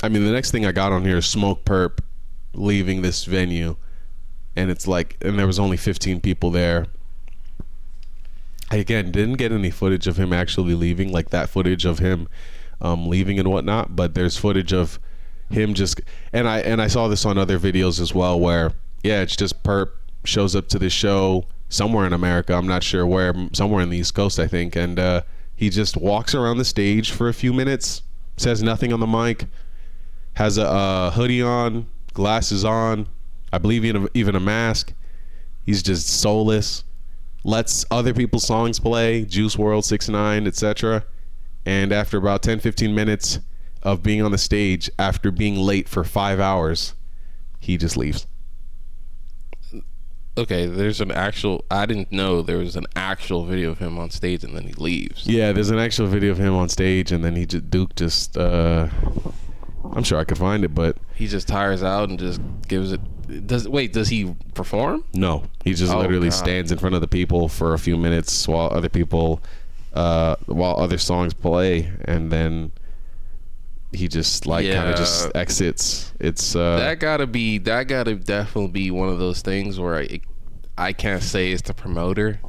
I mean, the next thing I got on here is SmokePurpp leaving this venue, and it's like, and there was only 15 people there. I, again, didn't get any footage of him actually leaving, like that footage of him leaving and whatnot, but there's footage of him just, and I saw this on other videos as well, where it's just Perp shows up to this show somewhere in America, I'm not sure where, somewhere in the East Coast I think, and he just walks around the stage for a few minutes, says nothing on the mic, has a hoodie on, glasses on, I believe even a mask. He's just soulless, lets other people's songs play, Juice WRLD, 6ix9ine, etc. And after about 10-15 minutes of being on the stage, after being late for 5 hours, he just leaves. Okay, there's an actual, I didn't know there was an actual video of him on stage and then he leaves. Yeah, there's an actual video of him on stage and then Duke just I'm sure I could find it, but he just tires out and just gives it. Does he perform? No, he just literally stands in front of the people for a few minutes while other people while other songs play, and then he just kind of just exits. It's that gotta definitely be one of those things where I can't say it's the promoter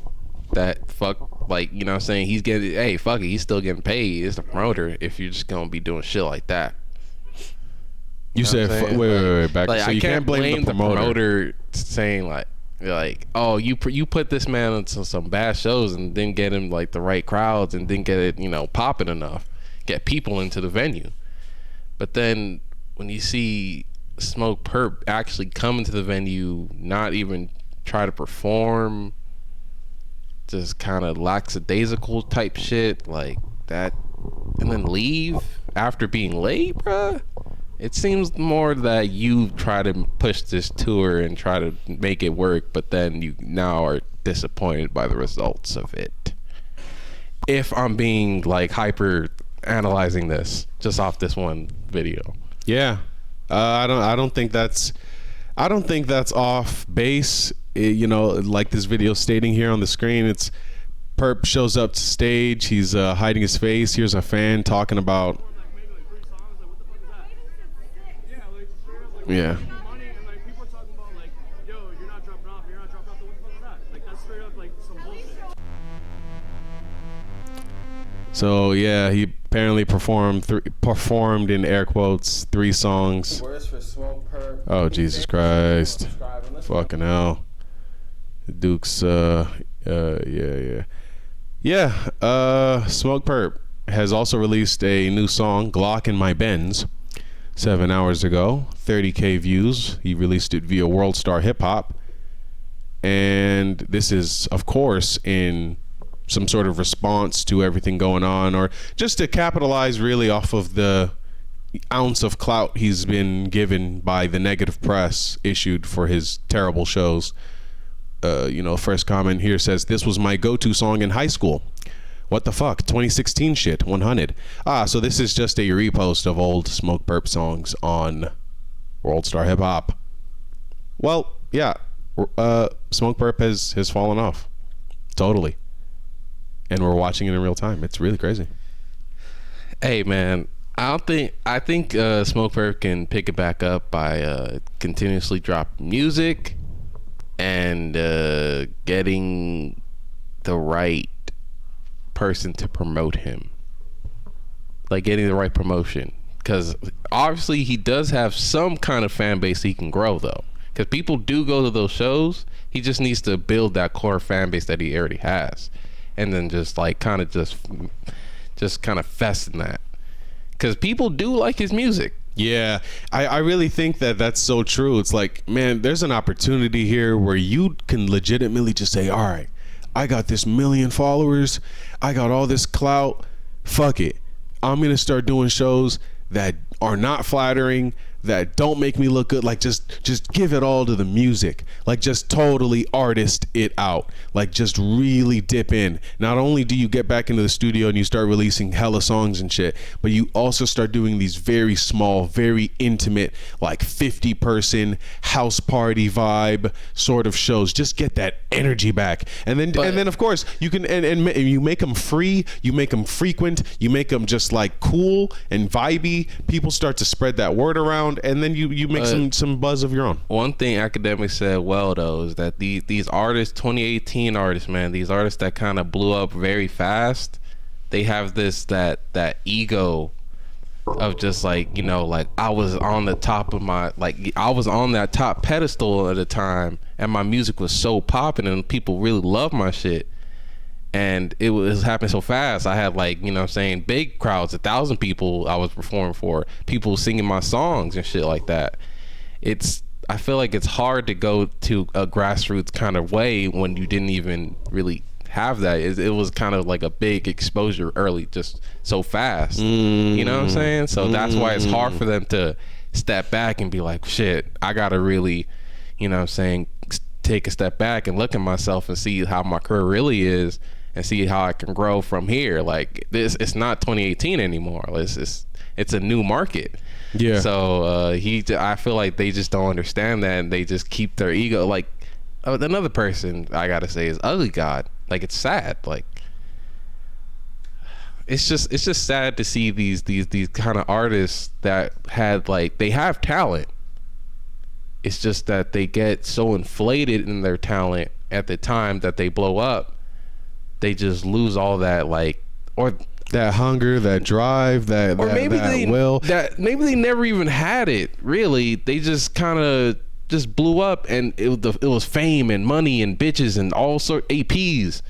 that fuck, like, you know what I'm saying, he's getting, hey, fuck it, he's still getting paid. It's the promoter if you're just gonna be doing shit like that. You said wait back, like, so you can't blame the promoter saying like oh, you put this man into some bad shows and didn't get him like the right crowds and didn't get it, you know, popping enough, get people into the venue. But then when you see SmokePurpp actually come into the venue, not even try to perform, just kind of lackadaisical type shit like that, and then leave after being late, bruh. It seems more that you try to push this tour and try to make it work, but then you now are disappointed by the results of it. If I'm being like hyper analyzing this just off this one video. Yeah, I don't think that's off base. You know, like this video stating here on the screen, it's Perp shows up to stage. He's hiding his face. Here's a fan talking about. Yeah. So yeah, he apparently performed in air quotes 3 songs. Words for SmokePurpp. Oh Jesus Christ! Fucking hell. Duke's SmokePurpp has also released a new song, Glock in My Benz, 7 hours ago, 30K views. He released it via World Star Hip Hop, and this is of course in some sort of response to everything going on, or just to capitalize really off of the ounce of clout he's been given by the negative press issued for his terrible shows. First comment here says, "This was my go-to song in high school. What the fuck? 2016 shit, 100." So this is just a repost of old SmokePurpp songs on World Star Hip Hop. Well, yeah, SmokePurpp has fallen off. Totally. And we're watching it in real time. It's really crazy. Hey man, I think SmokePurpp can pick it back up by continuously dropping music and getting the right person to promote him, like getting the right promotion, because obviously he does have some kind of fan base he can grow, though, because people do go to those shows. He just needs to build that core fan base that he already has, and then just like kind of fest in that, because people do like his music. Yeah, I really think that's so true. It's like, man, there's an opportunity here where you can legitimately just say, all right, I got this 1 million followers, I got all this clout, fuck it, I'm gonna start doing shows that are not flattering, that don't make me look good. Like just give it all to the music. Like just totally artist it out. Like just really dip in. Not only do you get back into the studio and you start releasing hella songs and shit, but you also start doing these very small, very intimate, like 50-person house party vibe sort of shows. Just get that energy back. And then of course you can and you make them free, you make them frequent, you make them just like cool and vibey. People start to spread that word around, and then you make some buzz of your own. One thing academics said well though is that these artists, 2018 artists, man, these artists that kind of blew up very fast, they have that ego of just like, you know, like I was on the top of I was on that top pedestal at the time, and my music was so popping and people really loved my shit, and it was happening so fast. I had like, you know what I'm saying, big crowds, 1,000 people I was performing for, people singing my songs and shit like that. I feel like it's hard to go to a grassroots kind of way when you didn't even really have that. It was kind of like a big exposure early, just so fast. You know what I'm saying? So that's why it's hard for them to step back and be like, shit, I gotta really, you know what I'm saying, take a step back and look at myself and see how my career really is and see how I can grow from here. Like this, it's not 2018 anymore. It's a new market. Yeah. So I feel like they just don't understand that, and they just keep their ego. Like another person I gotta say is Ugly God. Like it's sad. Like it's just sad to see these kind of artists that had like, they have talent. It's just that they get so inflated in their talent at the time that they blow up, they just lose all that, like, or that hunger, that drive, that maybe they never even had it. Really, they just kind of just blew up, and it was fame and money and bitches and all sort APs,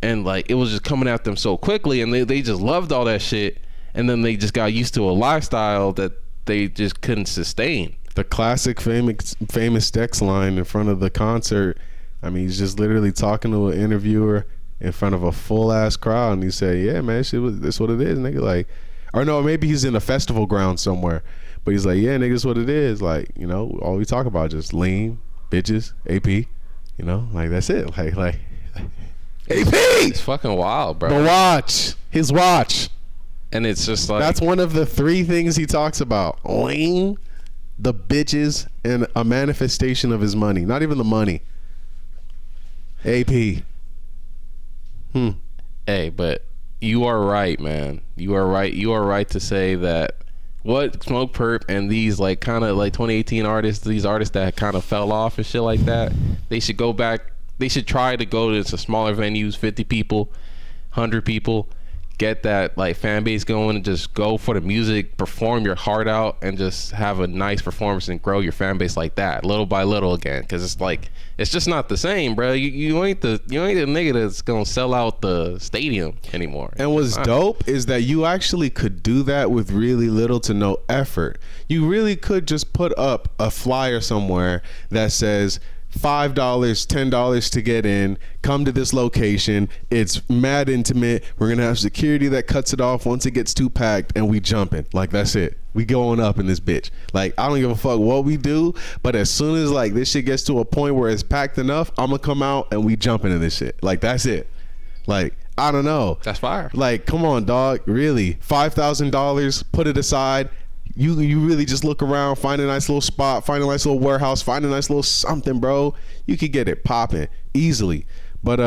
and like it was just coming at them so quickly, and they just loved all that shit, and then they just got used to a lifestyle that they just couldn't sustain. The classic famous Dex line in front of the concert. I mean, he's just literally talking to an interviewer in front of a full ass crowd, and he said, "Yeah, man, that's what it is, nigga." Like, or no, maybe he's in a festival ground somewhere, but he's like, "Yeah, nigga, that's what it is." Like, you know, all we talk about just lean, bitches, AP, you know, like that's it. Like AP. It's fucking wild, bro. The watch, his watch, and it's just like, that's one of the 3 things he talks about: lean, the bitches, and a manifestation of his money. Not even the money. AP. Hey, but you are right, man. You are right. You are right to say that what SmokePurpp and these like kind of like 2018 artists, these artists that kind of fell off and shit like that, they should go back. They should try to go to some smaller venues, 50 people, 100 people, get that like fan base going, and just go for the music, perform your heart out, and just have a nice performance and grow your fan base like that, little by little again. Because it's like, it's just not the same, bro. You ain't the nigga that's gonna sell out the stadium anymore. And what's dope is that you actually could do that with really little to no effort. You really could just put up a flyer somewhere that says $5, $10 to get in. Come to this location. It's mad intimate. We're gonna have security that cuts it off once it gets too packed, and we jumping. Like, that's it. We going up in this bitch. Like, I don't give a fuck what we do, but as soon as like this shit gets to a point where it's packed enough, I'm gonna come out and we jump into this shit. Like, that's it. Like, I don't know. That's fire. Like, come on, dog. Really, $5,000. Put it aside. You really just look around, find a nice little spot, find a nice little warehouse, find a nice little something, bro. You could get it popping easily. But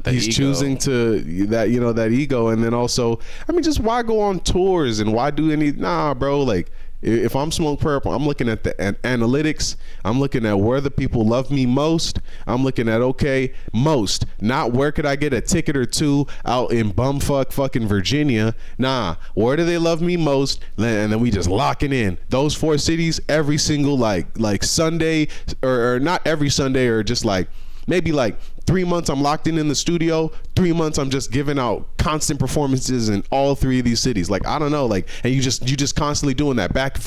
he's ego. choosing to that, you know, that ego. And then also, I mean, just why go on tours and why do any, nah, bro. Like, if I'm SmokePurpp, I'm looking at the analytics. I'm looking at where the people love me most. I'm looking at, okay, most, not where could I get a ticket or two out in bumfuck fucking Virginia. Nah, where do they love me most? And then we just lock it in. Those 4 cities every single like Sunday, or not every Sunday, or just like maybe like 3 months I'm locked in the studio. 3 months I'm just giving out constant performances in all 3 of these cities. Like, I don't know, like, and you just constantly doing that back and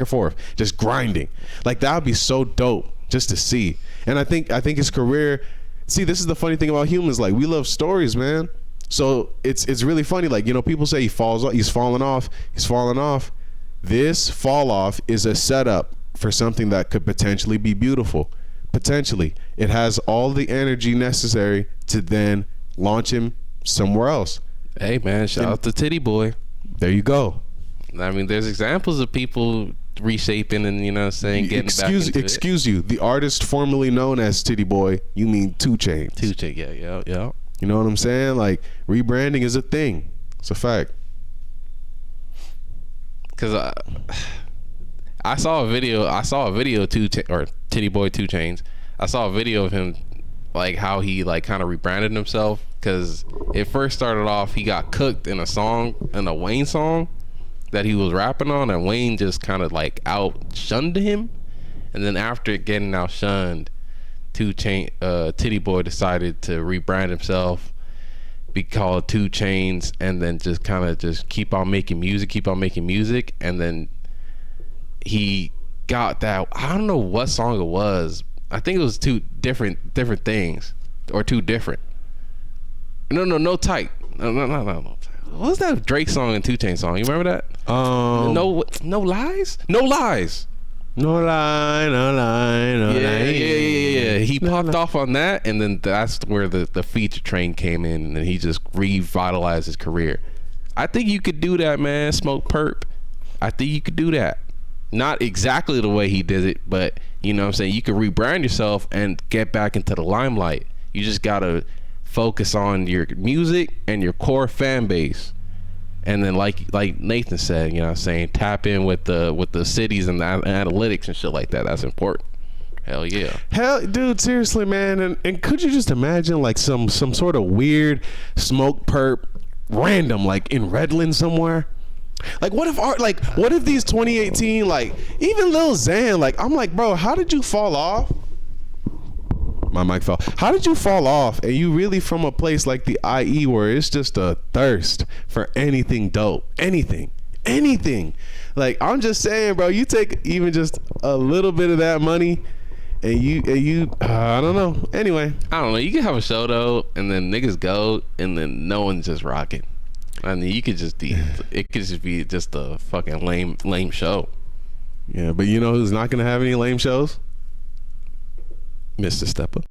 forth, just grinding. Like, that would be so dope just to see. And I think his career, see, this is the funny thing about humans, like, we love stories, man. So it's really funny, like, you know, people say he's falling off. This fall off is a setup for something that could potentially be beautiful. Potentially, it has all the energy necessary to then launch him somewhere else. Hey, man, shout out to Titty Boy. There you go. I mean, there's examples of people reshaping and, you know what I'm saying, getting back into Excuse you, the artist formerly known as Titty Boy, you mean 2 Chainz. 2 Chainz, yeah. You know what I'm saying? Like, rebranding is a thing. It's a fact. Cause I saw a video. Or Titty Boy 2 Chainz. I saw a video of him, like how he like kind of rebranded himself. Cause it first started off, he got cooked in a Wayne song that he was rapping on, and Wayne just kind of like out-shunned him. And then after getting out-shunned, Titty Boy decided to rebrand himself, be called 2 Chainz, and then just kind of just keep on making music. And then he got that, I don't know what song it was. I think it was two different things, or two different. No tight. No. What was that Drake song and 2 Chainz song? You remember that? No lies. Yeah. He popped off on that, and then that's where the feature train came in, and then he just revitalized his career. I think you could do that, man. SmokePurpp. I think you could do that. Not exactly the way he did it, but you know what I'm saying, you could rebrand yourself and get back into the limelight. You just gotta focus on your music and your core fan base, and then like Nathan said, you know what I'm saying, tap in with the cities and the analytics and shit like that. That's important. Hell yeah. Hell, dude, seriously, man. And could you just imagine like some sort of weird SmokePurpp random like in Redland somewhere? Like what if these 2018, like even Lil Xan, like I'm like, bro, how did you fall off? My mic fell. How did you fall off? And you really from a place like the IE where it's just a thirst for anything dope, anything. Like I'm just saying, bro, you take even just a little bit of that money, and you I don't know. Anyway, I don't know. You can have a show though, and then niggas go, and then no one's just rocking. I mean, it could just be just a fucking lame show. Yeah, but you know who's not gonna have any lame shows? Mr. Stepper.